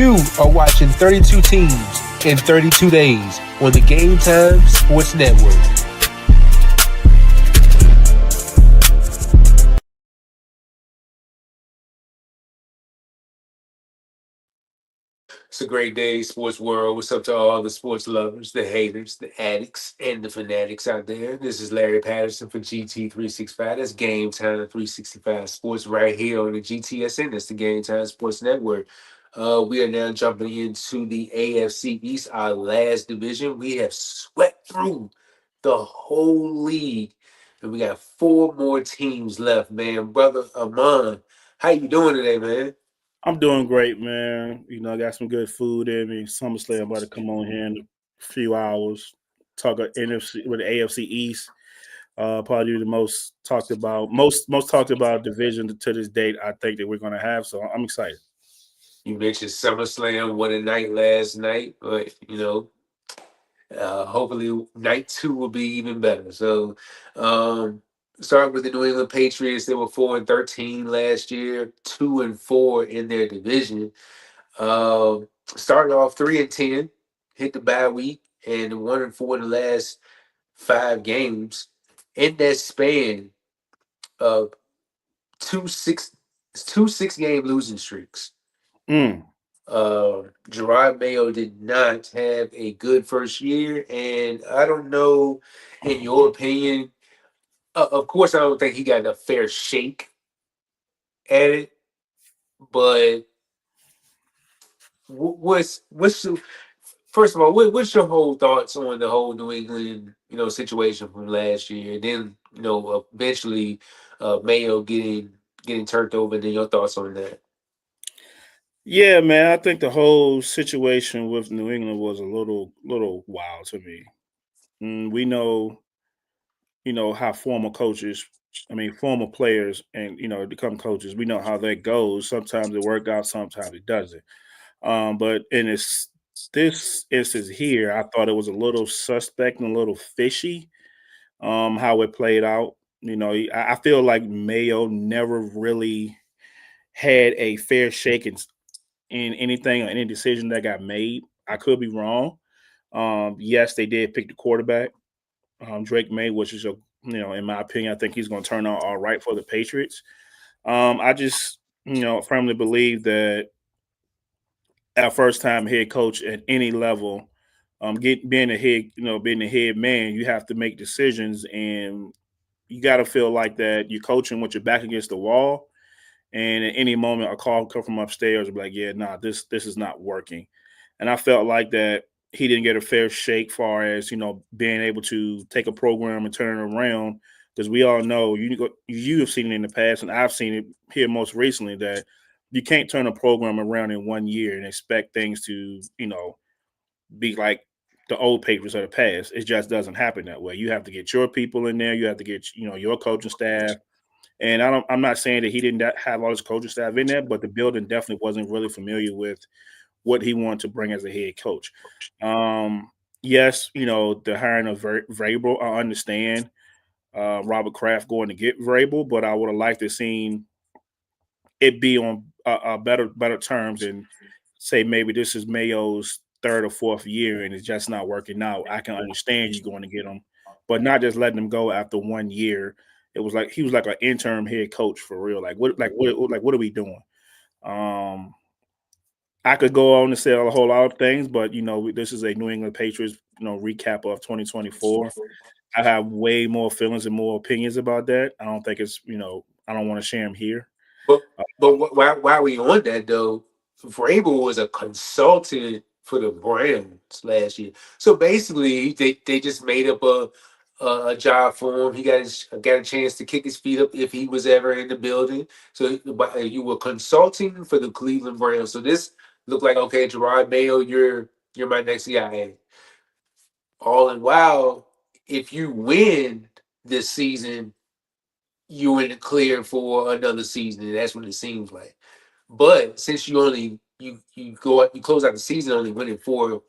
You are watching 32 teams in 32 days on the Game Time Sports Network. It's a great day, sports world. What's up to all the sports lovers, the haters, the addicts, and the fanatics out there? This is Larry Patterson for GT365. That's Game Time 365 Sports right here on the GTSN. That's the Game Time Sports Network. We are now jumping into the AFC East, our last division. We have swept through the whole league, and we got four more teams left, man. Brother Amon, how you doing today, man? I'm doing great, man. I got some good food in me. SummerSlam about to come on here in a few hours. Talk of NFC with the AFC East. Probably the most talked about division to this date. I think that we're going to have. So I'm excited. You mentioned SummerSlam won a night last night, but hopefully night two will be even better. So, starting with the New England Patriots, they were 4-13 last year, 2-4 in their division. Started off 3-10, hit the bye week, and 1-4 in the last 5 games. In that span of two six two 6 game losing streaks. Mm. Gerard Mayo did not have a good first year, and I don't know, in your opinion, of course, I don't think he got a fair shake at it, but what's the, first of all, what's your whole thoughts on the whole New England situation from last year? And then eventually Mayo getting turned over. And then your thoughts on that? Yeah, man. I think the whole situation with New England was a little wild to me. We know, how former coaches, former players, and become coaches. We know how that goes. Sometimes it works out, sometimes it doesn't. But in this instance here, I thought it was a little suspect and a little fishy. How it played out. I feel like Mayo never really had a fair shake in anything or any decision that got made. I could be wrong. Yes, they did pick the quarterback, Drake May, which is in my opinion, I think he's going to turn out all right for the Patriots. I just, firmly believe that our first time head coach at any level, being the head man, you have to make decisions, and you got to feel like that you're coaching with your back against the wall. And at any moment, a call come from upstairs and be like, "Yeah, nah, this is not working." And I felt like that he didn't get a fair shake, far as being able to take a program and turn it around. Because we all know you have seen it in the past, and I've seen it here most recently, that you can't turn a program around in 1 year and expect things to be like the old Patriots of the past. It just doesn't happen that way. You have to get your people in there. You have to get your coaching staff. And I'm not saying that he didn't have all his coaching staff in there, but the building definitely wasn't really familiar with what he wanted to bring as a head coach. Yes, the hiring of Vrabel, I understand Robert Kraft going to get Vrabel, but I would have liked to seen it be on better terms, and say maybe this is Mayo's third or fourth year and it's just not working out. I can understand you going to get him, but not just letting him go after 1 year. It was like he was like an interim head coach for real. What are we doing? Um, I could go on and say a whole lot of things, but this is a New England Patriots recap of 2024. I have way more feelings and more opinions about that. I don't think it's I don't want to share them here. But why we on that though? Vrabel was a consultant for the Browns last year, so basically they just made up a job for him. He got a chance to kick his feet up if he was ever in the building. So you were consulting for the Cleveland Browns. So this looked like, okay, Gerard Mayo, you're my next guy. All in while, if you win this season, you're in the clear for another season, and that's what it seems like. But since you close out the season only winning four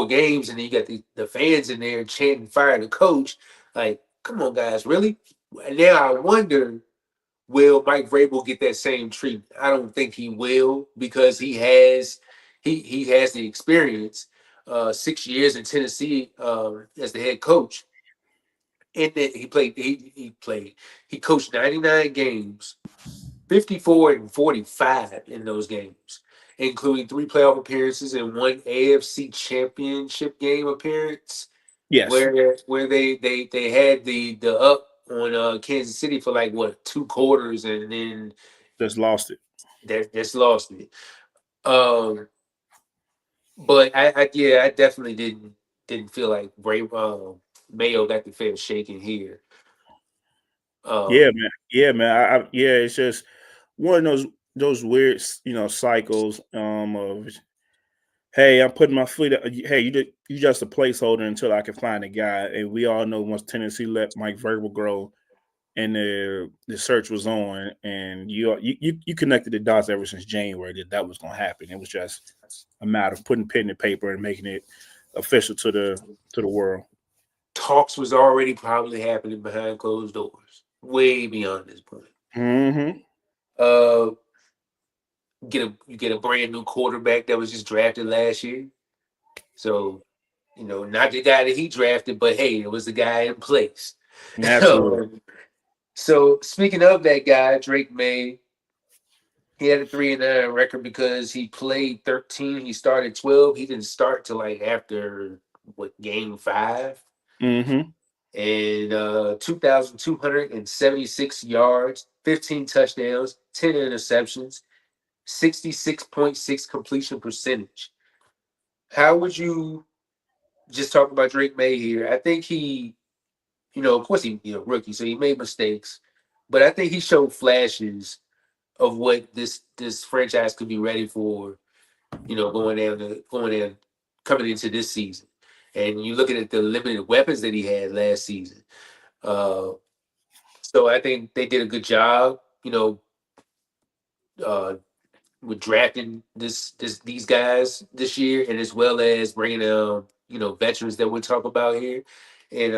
games, and then you got the fans in there chanting fire the coach, like, come on guys, really? Now I wonder, will Mike Vrabel get that same treatment? I don't think he will, because he has he has the experience. 6 years in Tennessee as the head coach, and then he coached 99 games, 54 and 45 in those games, including three playoff appearances and one AFC Championship game appearance, Yes, where they had the up on Kansas City for like what 2 quarters, and then just lost it. that just lost it. Um, but I definitely didn't feel like Mayo got the fair shaking here. Yeah, Um, man. Yeah, man. Yeah, it's just one of those weird, cycles of hey, I'm putting my foot. Hey, you just a placeholder until I can find a guy. And we all know once Tennessee let Mike Vrabel grow and the search was on, and you connected the dots ever since January that was going to happen. It was just a matter of putting pen to paper and making it official to the world. Talks was already probably happening behind closed doors, way beyond this point. Hmm. Uh, you get a brand new quarterback that was just drafted last year. So not the guy that he drafted, but hey, it was the guy in place. Absolutely. Um, so speaking of that guy, Drake May, he had a 3-9 record because he played 13. He started 12. He didn't start till like after what game 5, Hmm. and 2,276 yards, 15 touchdowns, 10 interceptions, 66.6 completion percentage. How would you just talk about Drake May here? I think of course rookie, so he made mistakes, but I think he showed flashes of what this franchise could be ready for. Going down, coming into this season, and you looking at the limited weapons that he had last season. Uh, so I think they did a good job. Uh, with drafting these guys this year, and as well as bringing veterans that we'll talk about here, and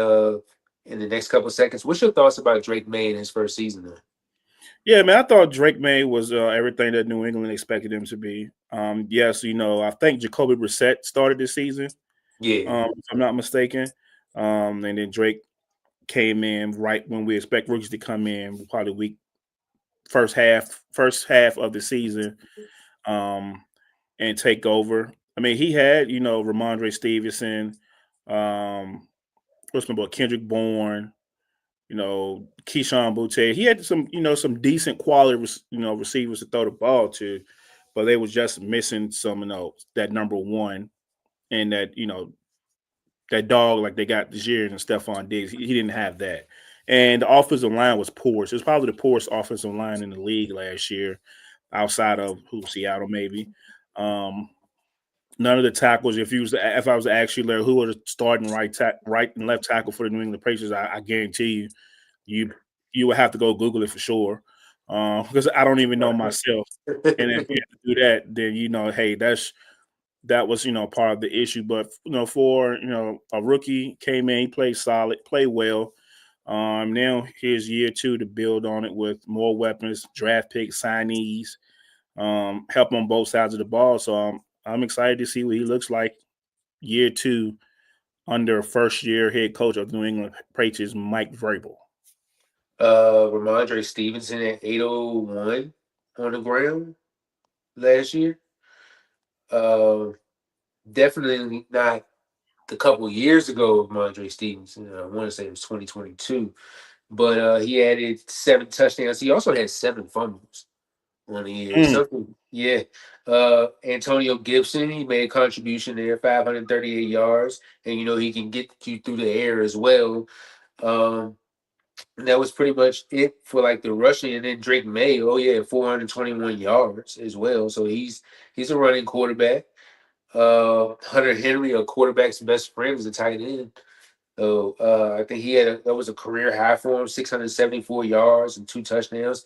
in the next couple of seconds. What's your thoughts about Drake May in his first season? Then? Yeah, man. I thought Drake May was everything that New England expected him to be. Yes, I think Jacoby Brissett started this season, Yeah, if I'm not mistaken. And then Drake came in right when we expect rookies to come in, probably first half of the season, um, and take over. I mean, he had Ramondre Stevenson, um, what's my boy Kendrick Bourne, Keyshawn Boutte. He had some decent quality receivers to throw the ball to, but they was just missing some that number one and that dog like they got this year and Stephon Diggs. He didn't have that. And the offensive line was poor. So it's probably the poorest offensive line in the league last year, outside of Seattle maybe. Um, None of the tackles. If I was to ask you, Larry, who was starting right and left tackle for the New England Patriots, I guarantee you you would have to go Google it for sure, because I don't even know myself. And if you have to do that, then hey, that was part of the issue. But for a rookie came in, he played solid, played well. Now here's year two to build on it with more weapons, draft picks, signees, help on both sides of the ball. So I'm excited to see what he looks like year two under first year head coach of New England Patriots, Mike Vrabel. Ramondre Stevenson at 801 on the ground last year. Uh, Definitely not the couple years ago of Ramondre Stevenson. I want to say it was 2022, but he added 7 touchdowns. He also had 7 fumbles on the year. Mm. Something, yeah. Antonio Gibson, he made a contribution there, 538 yards, and he can get you through the air as well. Um, and that was pretty much it for like the rushing. And then Drake May, oh yeah, 421 yards as well. So he's a running quarterback. Hunter Henry, a quarterback's best friend, was a tight end. So I think that was a career high for him, 674 yards and 2 touchdowns.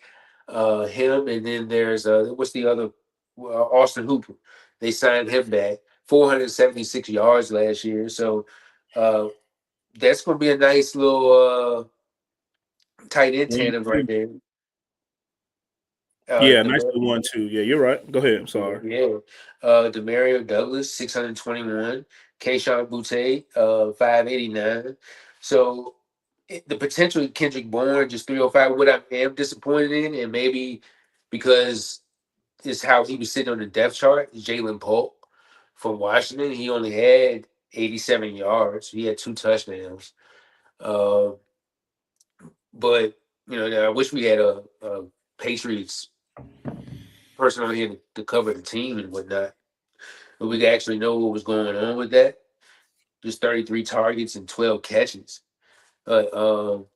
Him, and then there's what's the other, Austin Hooper. They signed him back, 476 yards last year. So uh, that's going to be a nice little tight end Year tandem right two. there. Yeah, nice Demar- to one too. Yeah, you're right. Go ahead. I'm sorry. yeah. Demario Douglas, 621. Kayshawn Butte, 589. So the potential of Kendrick Bourne, just 305. What I am disappointed in, and maybe because it's how he was sitting on the depth chart, is Jalen Polk from Washington. He only had 87 yards. He had 2 touchdowns. Uh, but, I wish we had a Patriots person on here to cover the team and whatnot. But we could actually know what was going on with that. Just 33 targets and 12 catches. But on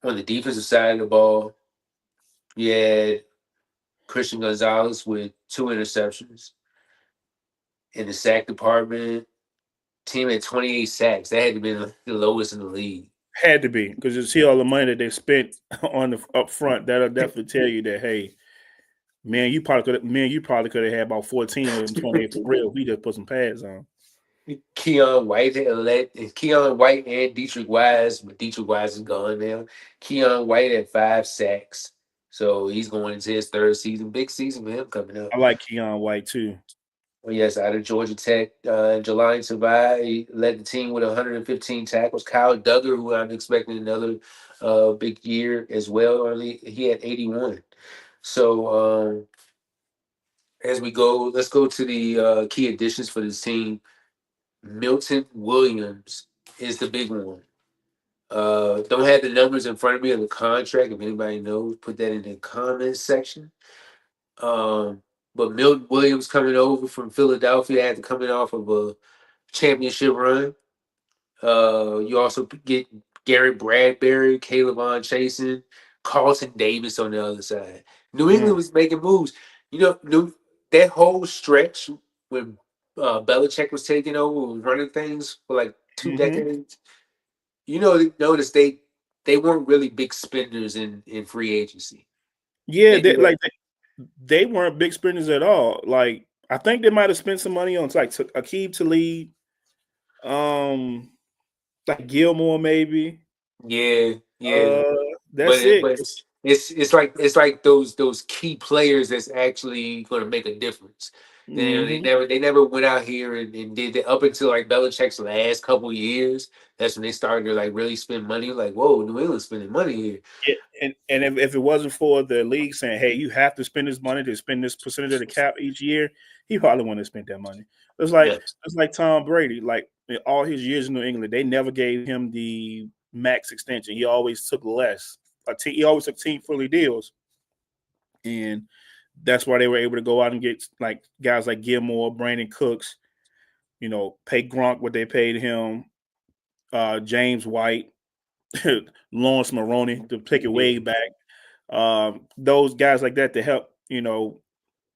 the defensive side of the ball, you had Christian Gonzalez with 2 interceptions. In the sack department, team had 28 sacks. That had to be the lowest in the league. Had to be because you see all the money that they spent on the up front. That'll definitely tell you that hey, you probably could have had about 14 of them 28 for real. We just put some pads on. Keon White and Dietrich Wise, but Dietrich Wise is gone now. Keon White had 5 sacks. So he's going into his third season. Big season for him coming up. I like Keon White too. Well, yes, out of Georgia Tech, Jelani Tavai led the team with 115 tackles. Kyle Duggar, who I'm expecting another big year as well, only he had 81. So as we go, let's go to the key additions for this team. Milton Williams is the big one. Don't have the numbers in front of me on the contract. If anybody knows, put that in the comments section. Um, but Milton Williams coming over from Philadelphia after coming off of a championship run. You also get Gary Bradbury, Caleb on Chasen, Carlton Davis on the other side. New England Mm. was making moves. That whole stretch when Belichick was taking over, was running things for like two Hmm. decades. Notice they weren't really big spenders in free agency. Yeah, They they, did. like they weren't big spenders at all. Like I think they might have spent some money on like Aqib Talib, um, like Gilmore maybe. Yeah, yeah. Uh, But that's it, it. but it's like those key players that's actually going to make a difference. They Hmm. never went out here and did that up until like Belichick's last couple years. That's when they started to like really spend money. Like, whoa, New England's spending money here. Yeah, and if it wasn't for the league saying, "Hey, you have to spend this money to spend this percentage of the cap each year," he probably wouldn't have spent that money. It's like Yeah, it's like Tom Brady. Like in all his years in New England, they never gave him the max extension. He always took less. He always took team friendly deals, and that's why they were able to go out and get like guys like Gilmore, Brandon Cooks. Pay Gronk what they paid him. James White, Lawrence Maroney to take it way yeah, back. Those guys like that to help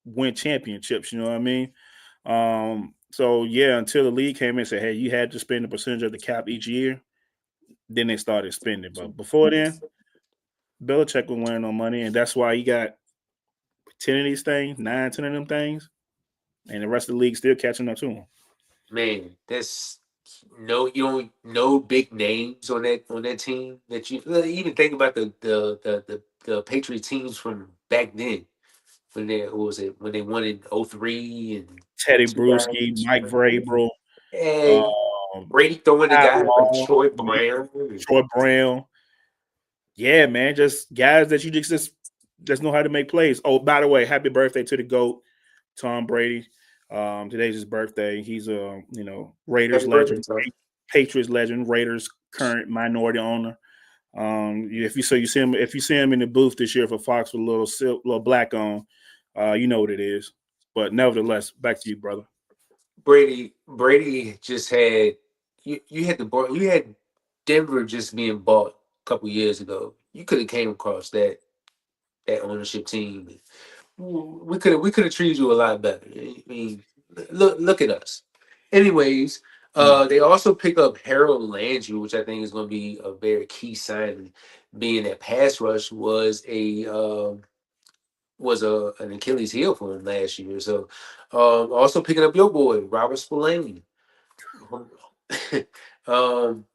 win championships. You know what I mean? So yeah, until the league came in and said, "Hey, you had to spend a percentage of the cap each year," then they started spending. But before then, Belichick was wearing no money, and that's why he got 10 of these things, 9, 10 of them things, and the rest of the league still catching up to him. man. That's no, you don't no big names on that team that you even think about the Patriot teams from back then when they what was it when they won in '03 and Teddy Bruschi, 2000. Mike Vrabel, And um, Brady throwing the Pat guy like Law, Troy Brown. Troy Brown. Yeah, man, just guys that you just know how to make plays. Oh, by the way, happy birthday to the GOAT, Tom Brady. Today's his birthday. He's a Raiders Happy birthday, legend, Tom. Patriots legend, Raiders current minority owner. If you see him in the booth this year for Fox with a little black on, you know what it is. But nevertheless, back to you, brother. Brady just had you had Denver just being bought a couple years ago. You could have came across that ownership team. We could have treated you a lot better. I mean, look at us. Anyways, Mm. they also pick up Harold Landry, which I think is going to be a very key sign. Being that pass rush was an Achilles heel for him last year. So, also picking up your boy Robert Spillane, um,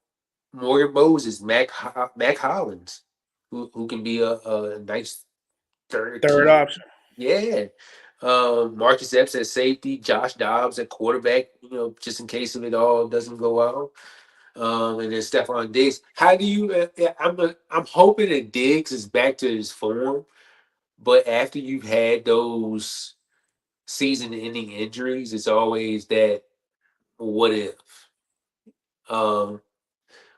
Morgan Moses, Mac Hollins, who can be a nice. third Third key. option. Yeah. Marcus Epps at safety, Josh Dobbs at quarterback, just in case if it all doesn't go out. And then Stephon Diggs. How do you? I'm hoping that Diggs is back to his form, but after you've had those season-ending injuries, it's always that what if? Um,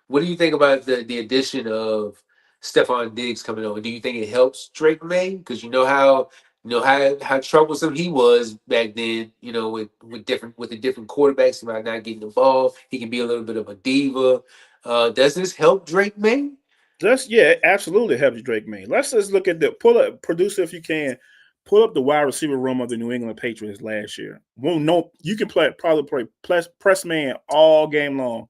what do you think about the addition of Stephon Diggs coming over? Do you think it helps Drake May? Because you know how troublesome he was back then. With the different quarterbacks about not getting the ball, he can be a little bit of a diva. Does this help Drake May? Yeah, absolutely helps Drake May. Let's just look at the pull up producer if you can. Pull up the wide receiver room of the New England Patriots last year. Well, no, you can probably play press man all game long,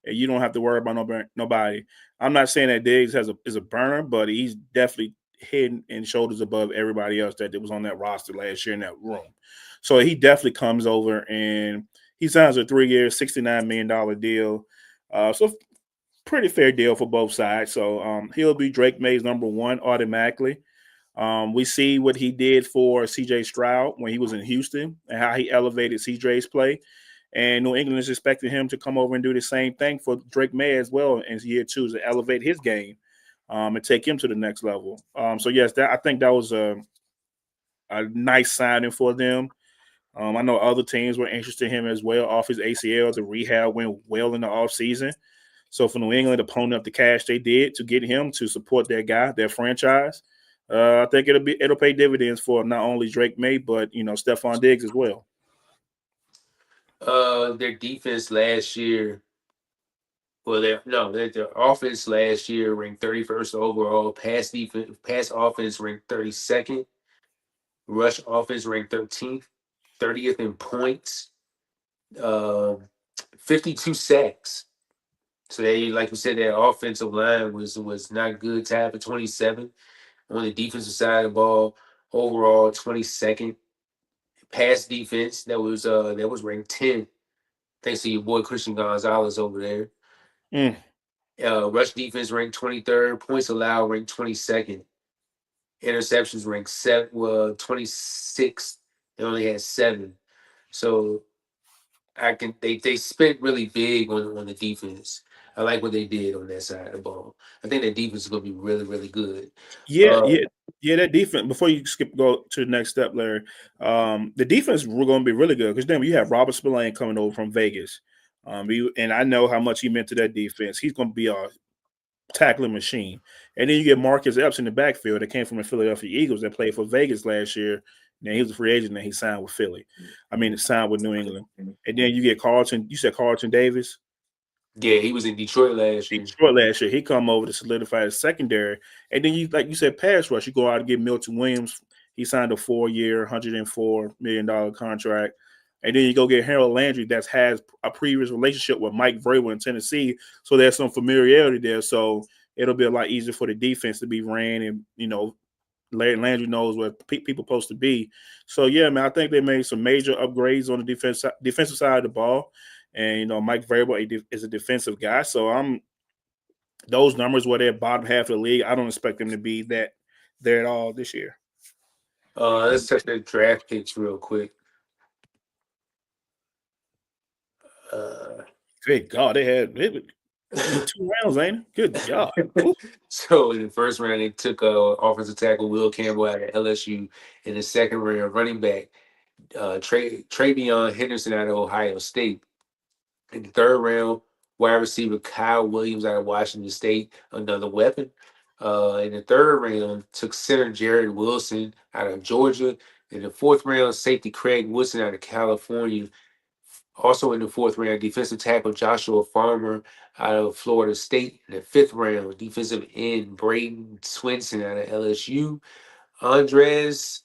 and you don't have to worry about nobody. I'm not saying that Diggs is a burner, but he's definitely head and shoulders above everybody else that was on that roster last year in that room. So he definitely comes over and he signs a 3 year, $69 million deal. So pretty fair deal for both sides. So he'll be Drake May's number one automatically. We see what he did for CJ Stroud when he was in Houston and how he elevated CJ's play. And New England is expecting him to come over and do the same thing for Drake May as well in year two to elevate his game and take him to the next level. So yes, I think that was a nice signing for them. I know other teams were interested in him as well off his ACL. The rehab went well in the offseason. So for New England to pony up the cash they did to get him to support their guy, their franchise, I think it'll pay dividends for not only Drake May but Stephon Diggs as well. Their defense last year. Well, their offense last year ranked 31st overall. Pass offense ranked 32nd. Rush offense ranked 13th, 30th in points. Um, 52 sacks. So they, like you said, that offensive line was not good. Tied for 27 on the defensive side of the ball. Overall, 22nd. Pass defense that was ranked 10. Thanks to your boy Christian Gonzalez over there. Mm. Rush defense ranked 23rd. Points allowed ranked 22nd. Interceptions ranked 26th. They only had 7. So they spent really big on the defense. I like what they did on that side of the ball. I think that defense is gonna be really, really good. Yeah, Uh, yeah, yeah. That defense. Before you go to the next step, Larry, the defense we're going to be really good because then you have Robert Spillane coming over from Vegas. And I know how much he meant to that defense. He's going to be a tackling machine. And then you get Marcus Epps in the backfield that came from the Philadelphia Eagles that played for Vegas last year. Now he was a free agent and he signed with Philly. I mean, signed with New England. And then you get Carlton. You said Carlton Davis. yeah, he was in Detroit last year. Detroit last year. He come over to solidify his secondary. And then like you said, pass rush. You go out and get Milton Williams. He signed a 4 year, $104 million contract. And then you go get Harold Landry that has a previous relationship with Mike Vrabel in Tennessee. So there's some familiarity there. So it'll be a lot easier for the defense to be ran and, Landry knows where people supposed to be. So yeah, man, I think they made some major upgrades on the defensive side of the ball. And Mike Vrabel is a defensive guy, so those numbers where they're bottom half of the league. I don't expect them to be that there at all this year. Let's touch the draft picks real quick. Uh, Good God, it in 2 rounds, ain't it? Good God. Ooh. so in the first round, they took offensive tackle Will Campbell out of LSU. In the second round, running back Travion Henderson out of Ohio State. In the third round, wide receiver Kyle Williams out of Washington State, another weapon. In the third round, took center Jared Wilson out of Georgia. In the fourth round, safety Craig Woodson out of California. Also in the fourth round, defensive tackle Joshua Farmer out of Florida State. In the fifth round, defensive end Braden Swinson out of LSU. Andres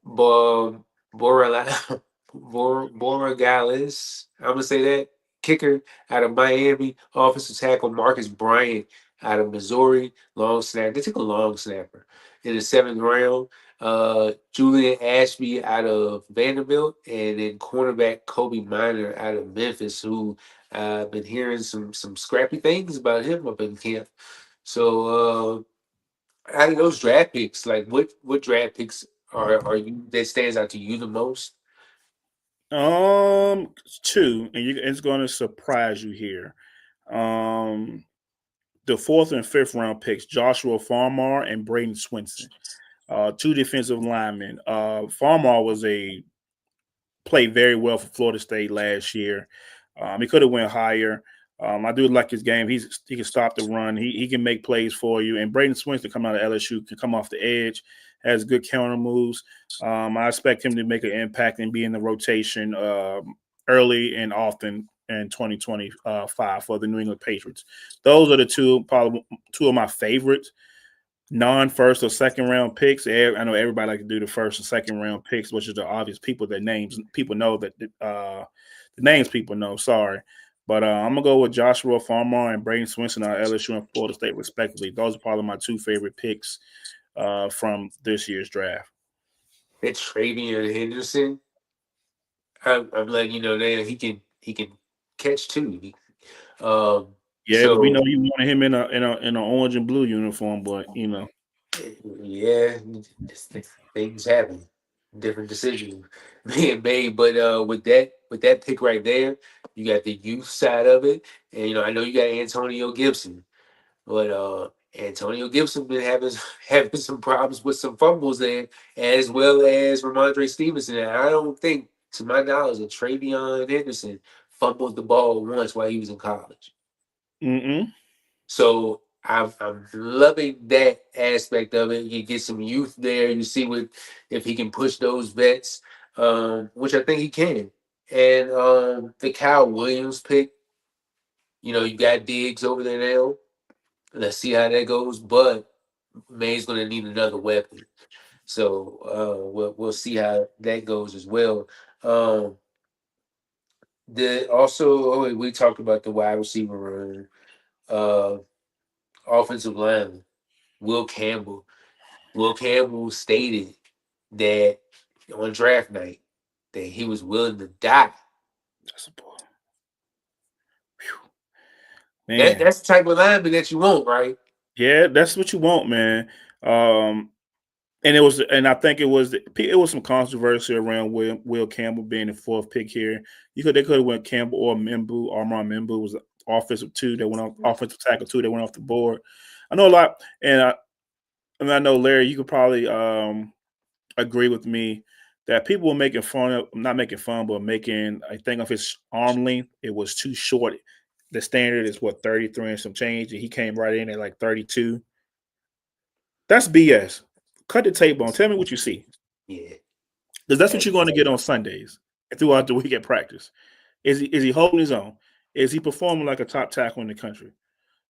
Bo- Borala- Borregales, I'm gonna say that, kicker out of Miami. Offensive tackle Marcus Bryant out of Missouri. Long snapper. They took a long snapper in the seventh round. Julian Ashby out of Vanderbilt, and then cornerback Kobe Miner out of Memphis, who I've been hearing some scrappy things about him up in camp. So out of those draft picks, like what draft picks are you that stands out to you the most? Um, Two, and it's going to surprise you here. Um, the fourth and fifth round picks, Joshua Farmar and Braden Swinson, two defensive linemen. Farmar was a played very well for Florida State last year. He could have went higher. I do like his game. He can stop the run. He can make plays for you. And Braden Swinson come out of LSU can come off the edge, has good counter moves. I expect him to make an impact and be in the rotation early and often in 2025 for the New England Patriots. Those are the probably two of my favorites non-first or second round picks. I know everybody like to do the first and second round picks, which is the obvious people that names people know that the names people know. Sorry, but I'm gonna go with Joshua Farmar and Braden Swinson out of LSU and Florida State, respectively. Those are probably my two favorite picks from this year's draft. That Travion Henderson. I'm letting you know that he can catch too. Yeah, but we know So you wanted him in an orange and blue uniform, but you know. yeah, just things happen, different decisions being made. But with that pick right there, you got the youth side of it, and I know you got Antonio Gibson. But Antonio Gibson been having having some problems with some fumbles there, as well as Ramondre Stevenson. And I don't think, to my knowledge, that Travion Henderson fumbled the ball once while he was in college. Mm-mm. So I'm loving that aspect of it. You get some youth there. You see what if he can push those vets, which I think he can. And the Kyle Williams pick, you got Diggs over there now. Let's see how that goes. But May's going to need another weapon. So we'll see how that goes as well. Um, we talked about the wide receiver room, uh, offensive line. Will Campbell. Will Campbell stated that on draft night that he was willing to die. That's a boy. That Man. that's the type of lineman that you want, right? Yeah, that's what you want, man. Um, and I think it was some controversy around Will Campbell being the fourth pick here. They could have went Campbell or Mimbu. Armand Mimbu was offensive tackle two that went off the board. I know a lot, and I know Larry, you could probably agree with me that people were making fun of, not making fun, but making I think of his arm length. It was too short. The standard is what 33 and some change, and he came right in at like 32. That's BS. Cut the tape on. Tell me what you see. Yeah. Because that's what That- you're going to get on Sundays and throughout the week at practice. Is he holding his own? Is he performing like a top tackle in the country?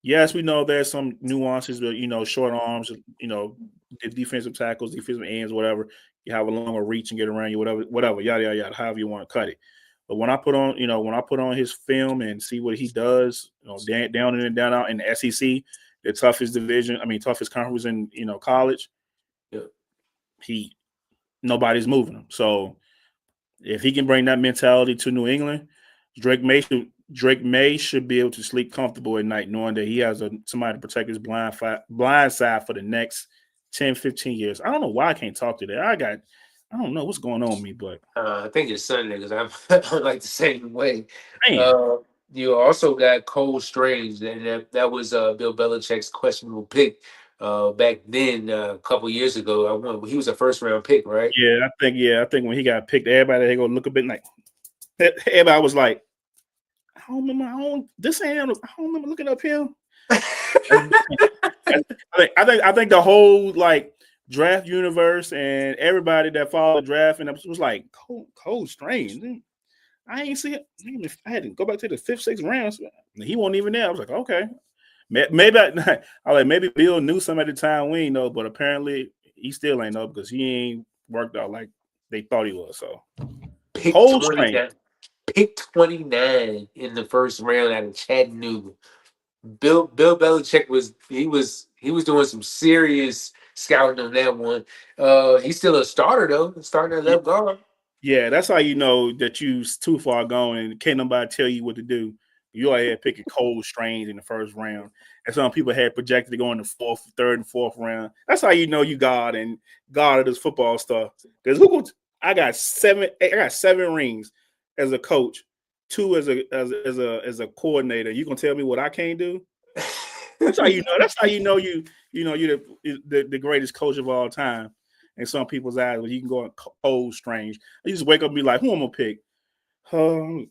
Yes, we know there's some nuances, but short arms, the defensive tackles, defensive ends, whatever. You have a longer reach and get around you, whatever, yada yada yada, however you want to cut it. But when I put on his film and see what he does, down in and down out in the SEC, the toughest division, toughest conference in college, yeah. he nobody's moving him. So if he can bring that mentality to New England, Drake May should be able to sleep comfortable at night, knowing that he has somebody to protect his blind side for the next 10, 15 years. I don't know why I can't talk today. I don't know what's going on with me, but I think it's Sunday because I'm like the same way. man, Uh, you also got Cole Strange, and that was Bill Belichick's questionable pick back then a couple years ago. He was a first round pick, right? I think when he got picked, everybody they go look a bit like everybody was like, I don't remember. This ain't. I don't remember looking up him. I think the whole like draft universe and everybody that followed the draft and it was like cold strange. I ain't see it. I had to go back to the fifth, sixth rounds. He wasn't even there. I was like, okay, maybe I like maybe Bill knew some at the time we ain't know, but apparently he still ain't know because he ain't worked out like they thought he was. So Pick cold twenty strange. nine. Pick 29 in the first round out of Chattanooga. Bill Belichick was doing some serious scouting on that one. He's still a starter though, starting at left guard. Yeah, that's how you know that you too far gone and can't nobody tell you what to do. You out here picking Cole Strange in the first round, and some people had projected to go in the fourth, third, and fourth round. That's how you know you God and God of this football stuff. Because I got seven rings as a coach, two as a coordinator. You gonna tell me what I can't do? That's how you know. That's how you're the greatest coach of all time. In some people's eyes, when you can go and Cole Strange, you just wake up and be like, "Who I'm gonna pick?" Um,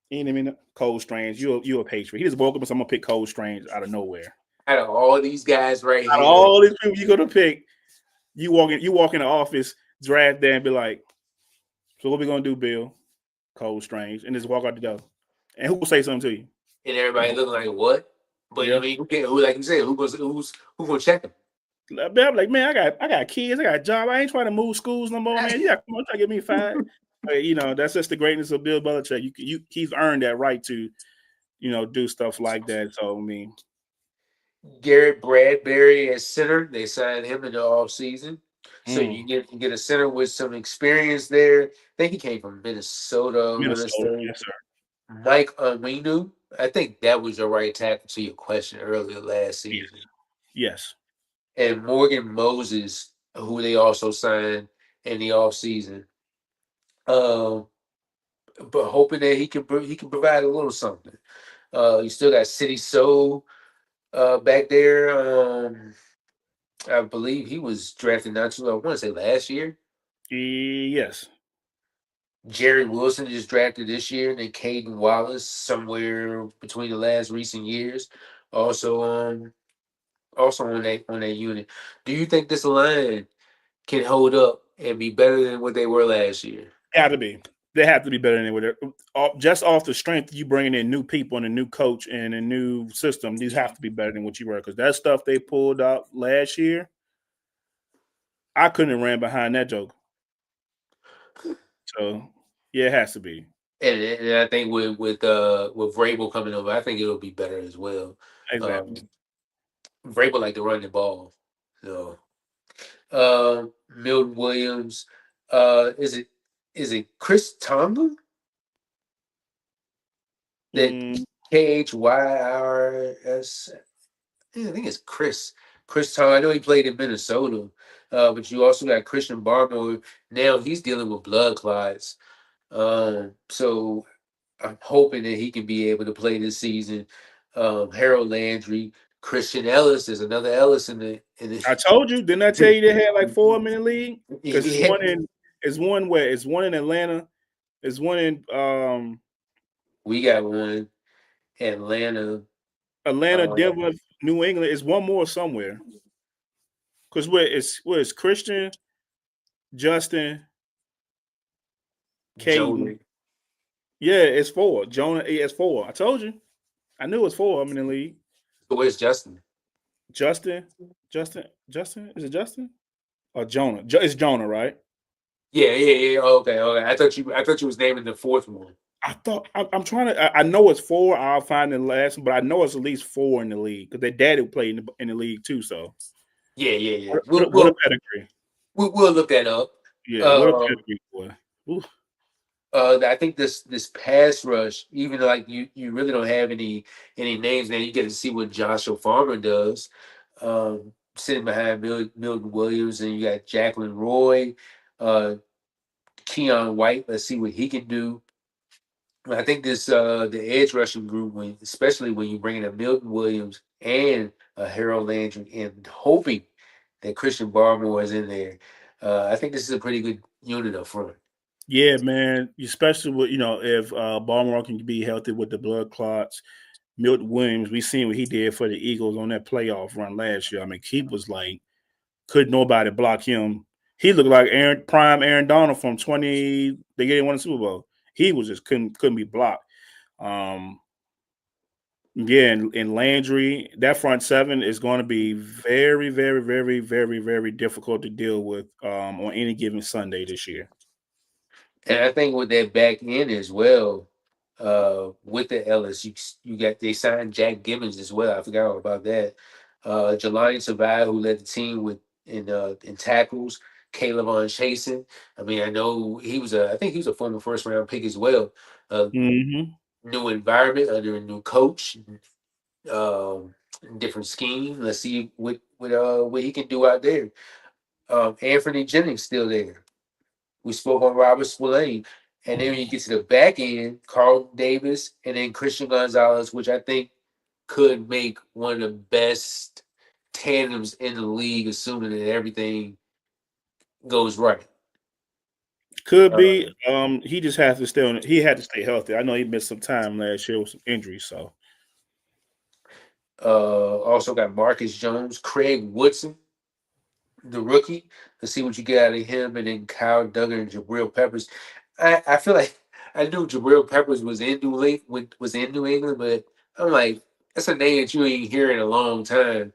you know what I mean? Cole Strange. You a Patriot. He just woke up and said, I'm gonna pick Cole Strange out of nowhere. Out of all these guys right Out of here, all these people you gonna pick, you walk in the office, draft day, and be like, so what we gonna do, Bill? Cole Strange, and just walk out the door. And who will say something to you? and everybody looking like what? But I Yeah. mean, who like you said, who gonna check him? I'm like, man, I got kids, I got a job. I ain't trying to move schools no more, man. Yeah, come on, try to get me fired. That's just the greatness of Bill Belichick. He's earned that right to, do stuff like that. So I mean, Garrett Bradbury at center. They signed him in the off season. So mm, you get a center with some experience there. I think he came from Minnesota, Minnesota, Minnesota. yes, sir. Mike Aminu. I think that was your right tackle to your question earlier last Yes, season. yes. And Morgan Moses, who they also signed in the off season. Um, but hoping that he can provide a little something. You still got City Soul back there. I believe he was drafted not too long. I want to say last year. Yes. Jerry Wilson just drafted this year, and then Caden Wallace somewhere between the last recent years. Also, also on that unit. Do you think this line can hold up and be better than what they were last year? Got to be. They have to be better than what they're just off the strength you bringing in new people and a new coach and a new system. These have to be better than what you were because that stuff they pulled out last year, I couldn't have ran behind that joke. So yeah, it has to be And I think with Vrabel coming over, I think it'll be better as well. exactly. Um, Vrabel like to run the ball, so Milton Williams. Is it Chris Tomlin? That Mm, Kyrs? I think it's Chris. Chris Tomlin. I know he played in Minnesota, but you also got Christian Barmore. Now he's dealing with blood clots. So I'm hoping that he can be able to play this season. Harold Landry, Christian Ellis. There's another Ellis in I told you, didn't I tell you they had like 4 of them in the the. league? Because it's one in Atlanta, it's one in We got one Atlanta. Atlanta, Uh, Denver, New England. It's one more somewhere. Because where it's Christian, Justin, Caden. Jonah. Yeah, it's four. Jonah, it's four. I told you. I knew it was four. I'm in the league. So where's Justin? Justin, Justin. Is it Justin or Jonah? It's Jonah, right? Yeah, yeah, yeah. Oh, okay, okay. I thought you was naming the fourth one. I'm trying to. I know it's four. I'll find the last one, but I know it's at least four in the league because their daddy played in the league too. So Yeah, yeah, yeah. what, We'll what a we'll pedigree. we'll look that up. Yeah, what a Um, pedigree, boy. Ooh. I think this pass rush, even though like you really don't have any names now, you get to see what Joshua Farmer does. Sitting behind Milton Williams, and you got Jacqueline Roy, uh, Keon White. Let's see what he can do. I think the edge rushing group, especially when you bring in a Milton Williams and a Harold Landry, and hoping that Christian Barmore is in there. I think this is a pretty good unit up front. Yeah, man. Especially with if Baltimore can be healthy with the blood clots. Milton Williams, we seen what he did for the Eagles on that playoff run last year. I mean, he was like, could nobody block him? He looked like prime Aaron Donald from 20. They didn't win the Super Bowl. He was just couldn't be blocked. Um, yeah, and Landry, that front seven is going to be very, very, very, very, very difficult to deal with on any given Sunday this year. And I think with that back end as well, with the Ellis, you got they signed Jack Gibbons as well. I forgot all about that. Jelani Savai, who led the team in tackles. Caleb on chasing. I mean, I know I think he was a former first round pick as well. Uh, Mm-hmm. new environment under a new coach, um, different scheme. Let's see what he can do out there. Anthony Jennings still there. We spoke on Robert Spillane. And then when you get to the back end, Carlton Davis and then Christian Gonzalez, which I think could make one of the best tandems in the league, assuming that everything goes right. Could be. Uh, He just has to stay on. He had to stay healthy. I know he missed some time last year with some injuries. So also got Marcus Jones, Craig Woodson, the rookie. Let's see what you get out of him, and then Kyle Duggar and Jabril Peppers. I feel like I knew Jabril Peppers was in New England, but I'm like, that's a name that you ain't hear in a long time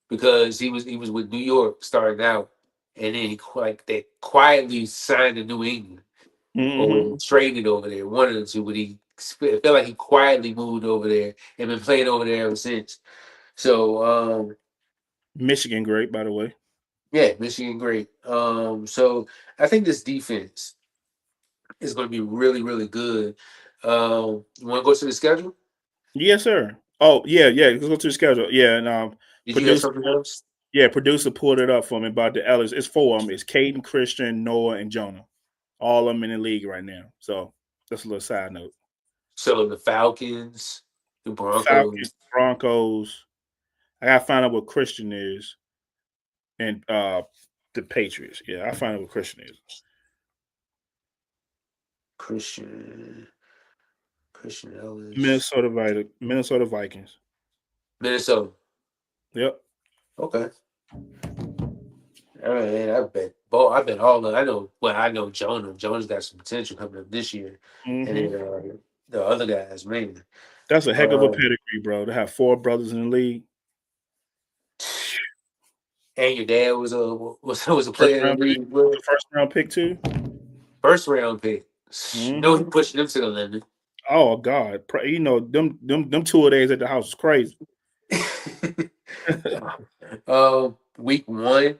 because he was with New York starting out, and then like they quietly signed to New England or hmm traded over there, one of the two. But it felt like he quietly moved over there and been playing over there ever since. So Michigan, great by the way. yeah, Michigan great. So I think this defense is going to be really, really good. You want to go to the schedule? Yes, sir. Oh yeah, yeah. Let's go to the schedule. Yeah, and Did you have producer. something else? Yeah, producer pulled it up for me about the Ellis. It's four of them. It's Caden, Christian, Noah, and Jonah. All of them in the league right now. So that's a little side note. So the Falcons, the Falcons, Broncos, Broncos. I gotta find out what Christian is, and the Patriots. Yeah, I find out what Christian is. Christian, Christian Ellis, Minnesota Vikings. Minnesota. Yep. Okay. All right, I bet. I bet all of. I know. Well, I know Jonah. Jonah's got some potential coming up this year, and hmm then the other guys, man. That's a heck of a Uh, pedigree, bro. To have four brothers in the league. and your dad was a First player in round the pick. league, bro. Was a first round pick too. First round pick. No, he hmm pushed them to the limit. Oh God, you know them 2 days at the house is crazy. Week one,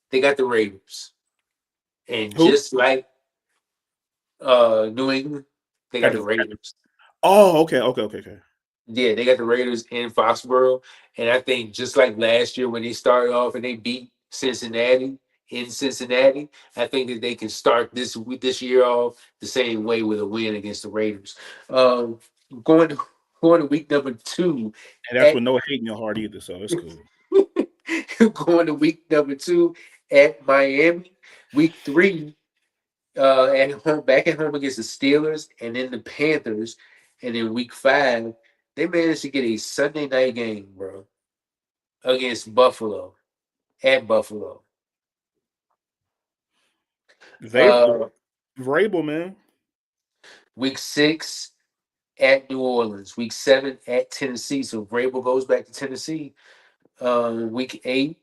they got the Raiders, and Who just like New England, they got got the? the Raiders. Oh, okay. Yeah, they got the Raiders in Foxborough, and I think just like last year when they started off and they beat Cincinnati in Cincinnati, I think that they can start this year off the same way with a win against the Raiders. Um, going to, going to week number two And that's at with no hate in your heart either, so it's cool. going to week number two at Miami. Week three at home, back at home against the Steelers, and then the Panthers, and then week five, they managed to get a Sunday night game, bro, against Buffalo at Buffalo. Vrabel, Uh, Vrabel, man. week six at New Orleans. Week seven at Tennessee. So Vrabel goes back to Tennessee. Week eight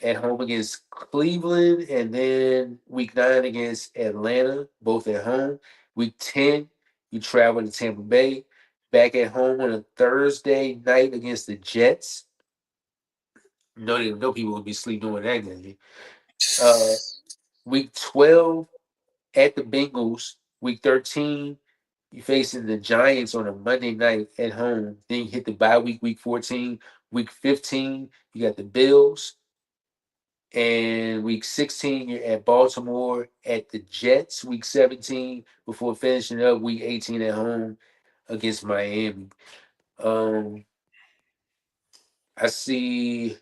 at home against Cleveland, and then week nine against Atlanta, both at home. Week 10, you travel to Tampa Bay, back at home on a Thursday night against the Jets. No people will be sleep during that game. Uh, week 12 at the Bengals. Week 13, you facing the Giants on a Monday night at home. Then you hit the bye week, week 14. Week 15, you got the Bills. And week 16, you're at Baltimore at the Jets. Week 17, before finishing up week 18 at home against Miami. Um, I see.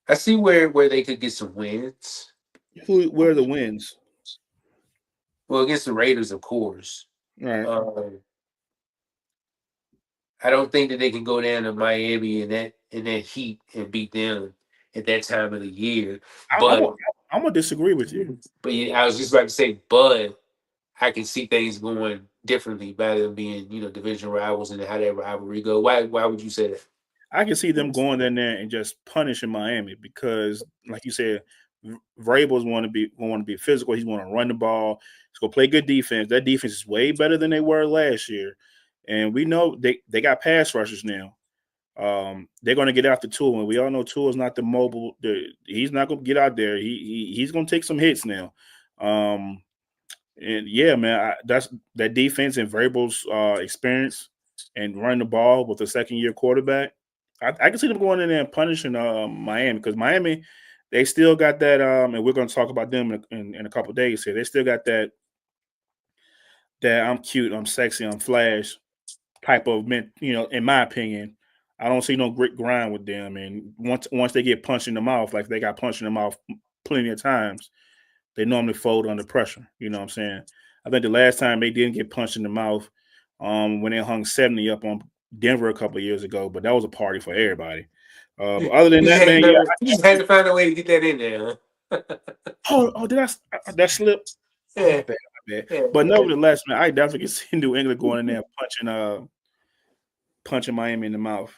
I see where they could get some wins. Where are the wins? Well, against the Raiders, of course. All right. Um, I don't think that they can go down to Miami in that heat and beat them at that time of the year. I'm gonna But I'm gonna disagree with you. yeah, I was just about to say, but I can see things going differently by them being, division rivals and how that rivalry go. Why would you say that? I can see them going in there and just punishing Miami because, like you said, Vrabel's want to be physical. He's want to run the ball. He's gonna play good defense. That defense is way better than they were last year, and we know they got pass rushers now. They're going to get after Tua, and we all know Tua is not the mobile. He's not going to get out there. He's going to take some hits now. Um, And yeah, man, that's that defense and Vrabel's experience and running the ball with a second year quarterback. I can see them going in there and punishing Miami because Miami, they still got that. And we're going to talk about them in a couple of days here. They still got that I'm cute, I'm sexy, I'm flash type of men. In my opinion, I don't see no grit grind with them. And once they get punched in the mouth, like they got punched in the mouth plenty of times, they normally fold under pressure. You know what I'm saying? I think the last time they didn't get punched in the mouth, when they hung 70 up on Denver a couple of years ago, but that was a party for everybody. But You other than just that, had man, yeah. to, you just had to find a way to get that in there, huh? Oh, did that slip? Oh, my Yeah, bad, my bad. yeah. But nevertheless, man, I definitely can see New England going in there and punching Miami in the mouth.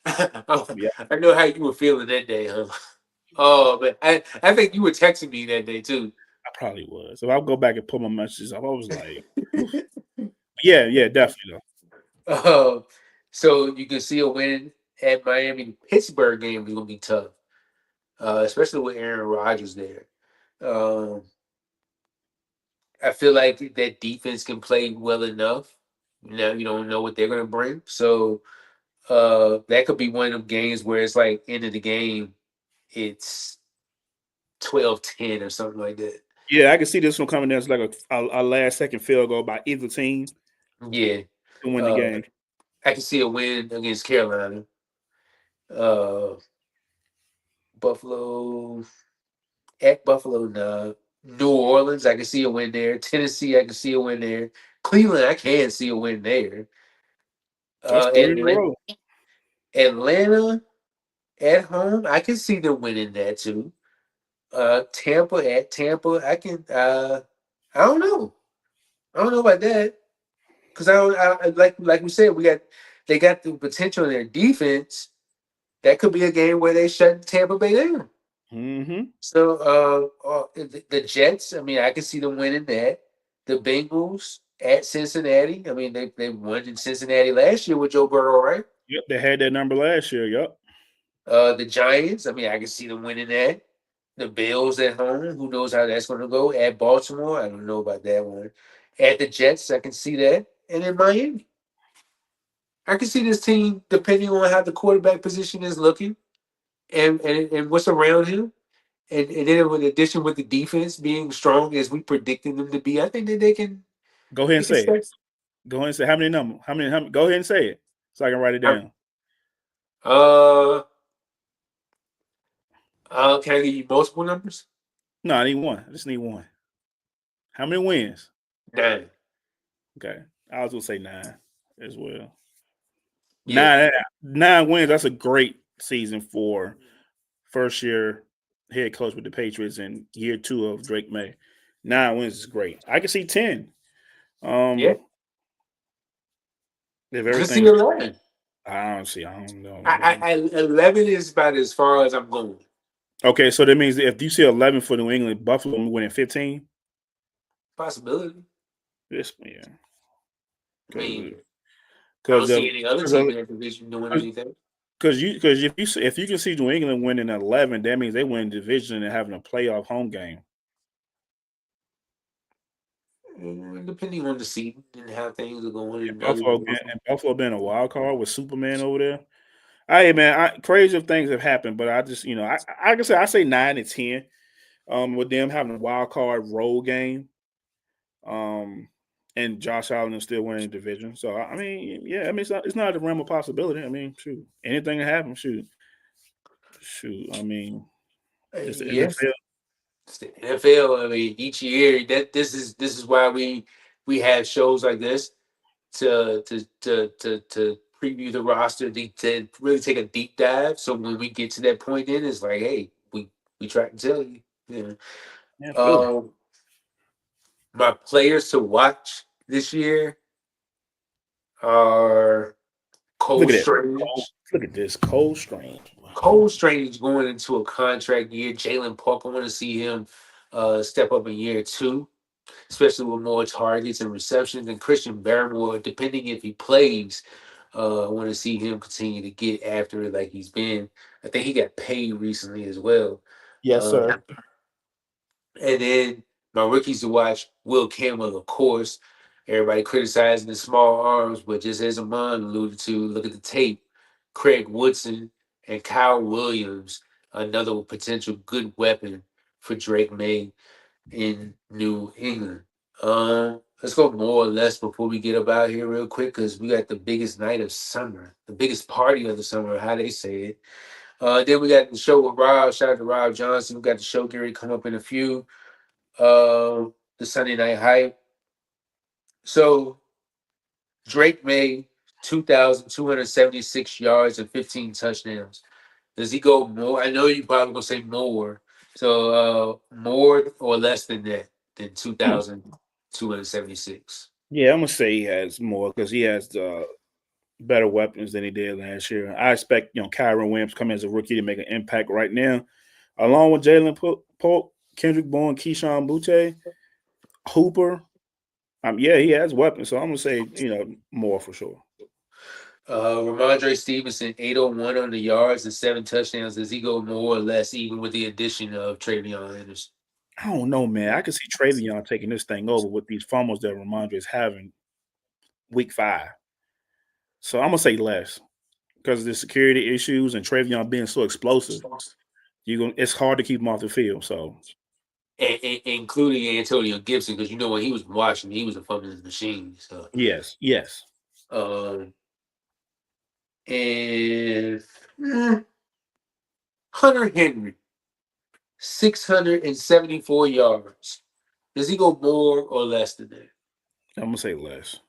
Yeah, I know how you were feeling that day, huh? Oh, but I think you were texting me that day too. I probably was. If I go back and put my messages up, I was like, oof. Yeah, yeah, definitely though. Uh, so you can see a win at Miami. The Pittsburgh game is gonna be tough, especially with Aaron Rodgers there. Um, I feel like that defense can play well enough. You don't know what they're gonna bring, so that could be one of them games where it's like end of the game, it's 12-10 or something like that. Yeah, I can see this one coming down to like a last second field goal by either team Yeah, to win the uh, game. I can see a win against Carolina. Uh, Buffalo at Buffalo, nah. New Orleans, I can see a win there. Tennessee, I can see a win there. Cleveland, I can see a win there. That's three in a Atlanta, row. Atlanta at home, I can see them winning that too. Tampa at Tampa, I don't know. I don't know about that because like we said, they got the potential in their defense. That could be a game where they shut Tampa Bay down. Mm-hmm. So the Jets, I mean, I can see them winning that. The Bengals at Cincinnati. I mean, they won in Cincinnati last year with Joe Burrow, right? Yep, they had that number last year. Yep. The Giants, I mean, I can see them winning that. The Bills at home, who knows how that's going to go? At Baltimore, I don't know about that one. At the Jets, I can see that. And in Miami, I can see this team, depending on how the quarterback position is looking and what's around him. And then in addition with the defense being strong as we predicted them to be, I think that Go ahead they and can say it. start. Go ahead and say how many number? How many? Go ahead and say it so I can write it I- down. Uh, can I give you multiple numbers? No, I need one. I just need one. How many wins? 9. Okay, I was gonna say nine as well. Yeah, Nine wins. That's a great season for first year head coach with the Patriots and year two of Drake May. 9 wins is great. I can see 10. yeah. Um, if I can see everything, 11. I don't see. I don't know, I, man. I, I 11 is about as far as I'm going. Okay, so that means if you see 11 for New England, Buffalo winning 15. Possibility. This yeah, I mean, because I don't because see any other team in that division doing anything. if you can see New England winning 11, that means they win division and having a playoff home game. Depending on the season and how things are going And and other than Buffalo being a wild card with Superman over there. Hey man, crazy things have happened, but I just like I said, I say 9 and 10. With them having a wild card road game, um, and Josh Allen is still winning the division. So I mean, yeah, I mean it's not a realm of possibility. I mean, shoot, anything can happen. Shoot. I mean, it's the yes, NFL. it's the NFL. I mean, each year that this is why we have shows like this to preview the roster to really take a deep dive. So when we get to that point, then it's like, hey, we try to tell you. Yeah. Absolutely. Um, my players to watch this year are Look Cole at that. Cole, Strange. look at this. Cole Strange. Cole Strange going into a contract year. Jalen Park, I want to see him step up in year two, especially with more targets and receptions. And Christian Barrymore, depending if he plays, I want to see him continue to get after it like he's been. I think he got paid recently as well. Yes, Uh, sir. And then my rookies to watch: Will Campbell, of course. Everybody criticizing the small arms, but just as Amon alluded to, look at the tape. Craig Woodson and Kyle Williams, another potential good weapon for Drake May in New England. Let's go more or less before we get up out here real quick because we got the biggest night of summer, the biggest party of the summer, how they say it. Then we got the show with Rob. Shout out to Rob Johnson. We got the show Gary come up in a few. The Sunday Night Hype. So Drake made 2,276 yards and 15 touchdowns. Does he go more? I know you probably gonna say more. So more or less than that than Hmm. 2,276. Yeah, I'm gonna say he has more because he has better weapons than he did last year. I expect Kyron Williams coming as a rookie to make an impact right now, along with Jalen Polk, Kendrick Bourne, Keyshawn Butte, Hooper. Yeah, he has weapons, so I'm gonna say more for sure. Ramondre Stevenson, 801 on the yards and 7 touchdowns. Does he go more or less, even with the addition of Travion Henderson? I don't know, man. I can see Travion taking this thing over with these fumbles that Ramondre is having week 5. So I'm gonna say less because of the security issues and Travion being so explosive. It's hard to keep him off the field. So Including Antonio Gibson, because when he was in Washington, he was a fumbling machine. So, yes, yes. um, and Hunter Henry, 674 yards. Does he go more or less than that? I'm gonna say less.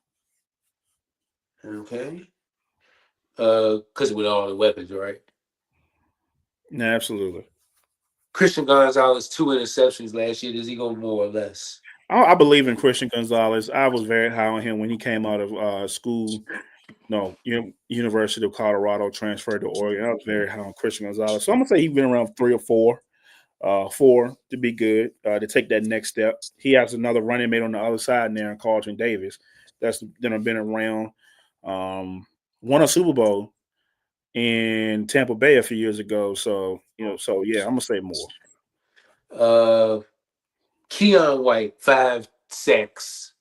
Okay. Because with all the weapons, right? Yeah, absolutely. Christian Gonzalez, 2 interceptions last year. Does he go more or less? I believe in Christian Gonzalez. I was very high on him when he came out of school. No, University of Colorado, transferred to Oregon. I was very high on Christian Gonzalez. So I'm gonna say he's been around 3 or 4, 4 to be good to take that next step. He has another running mate on the other side there, in Carlton Davis. That's been around. Won a Super Bowl in Tampa Bay a few years ago. So so yeah, I'm gonna say more. Uh, Keon White, 5 sacks.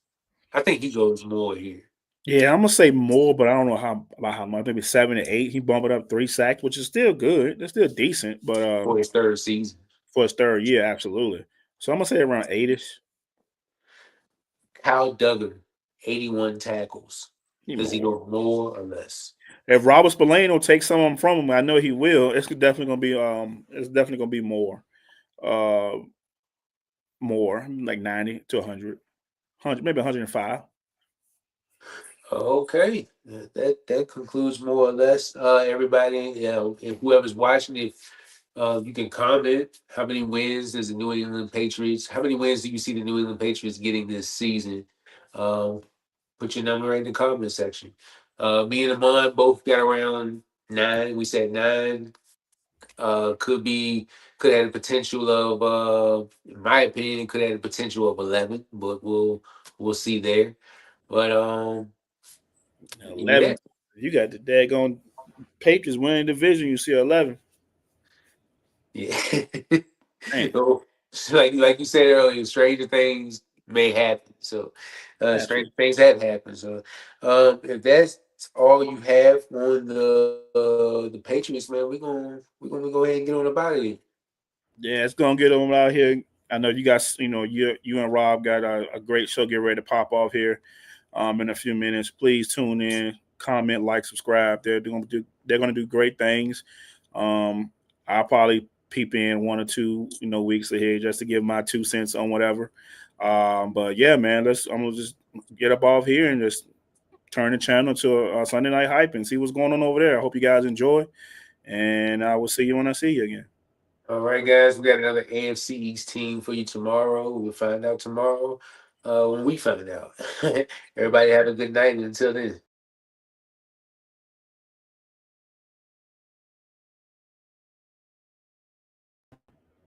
I think he goes more here Yeah, I'm gonna say more, but I don't know how much. Maybe 7 to 8. He bumped it up 3 sacks, which is still good. That's still decent, but for his third season. for his third year, absolutely. So I'm gonna say around 8ish. Kyle Duggar, 81 tackles. Need Does he more. go more or less? If Robert Spillane take some of them from him, I know he will. It's definitely gonna be more. Uh, more like 90 to 100, maybe 105. Okay, that concludes more or less. Everybody, if whoever's watching, if you can comment, how many wins does the New England Patriots? How many wins do you see the New England Patriots getting this season? Um, put your number in the comment section. Me and Amon both got around 9. We said 9. Could be could have the potential of, in my opinion, could have the potential of 11, but we'll see there. But yeah, 11. You got the daggone Patriots winning division. You see 11. yeah. Man, So, like you said earlier, stranger things may happen. So, stranger absolutely. things have happened. So, if that's all you have on the Patriots, man, we're gonna go ahead and get on about it. Yeah, it's gonna get them out here. I know you guys. You and Rob got a great show. Get ready to pop off here in a few minutes. Please tune in, comment, like, subscribe. They're gonna do great things. Um, I'll probably peep in 1 or 2 weeks ahead just to give my 2 cents on whatever. But yeah, man, I'm gonna just get up off here and just turn the channel to Sunday Night Hype and see what's going on over there. I hope you guys enjoy, and I will see you when I see you again. All right, guys, we got another AFC East team for you tomorrow. We'll find out tomorrow when we find out. Everybody have a good night, and until then.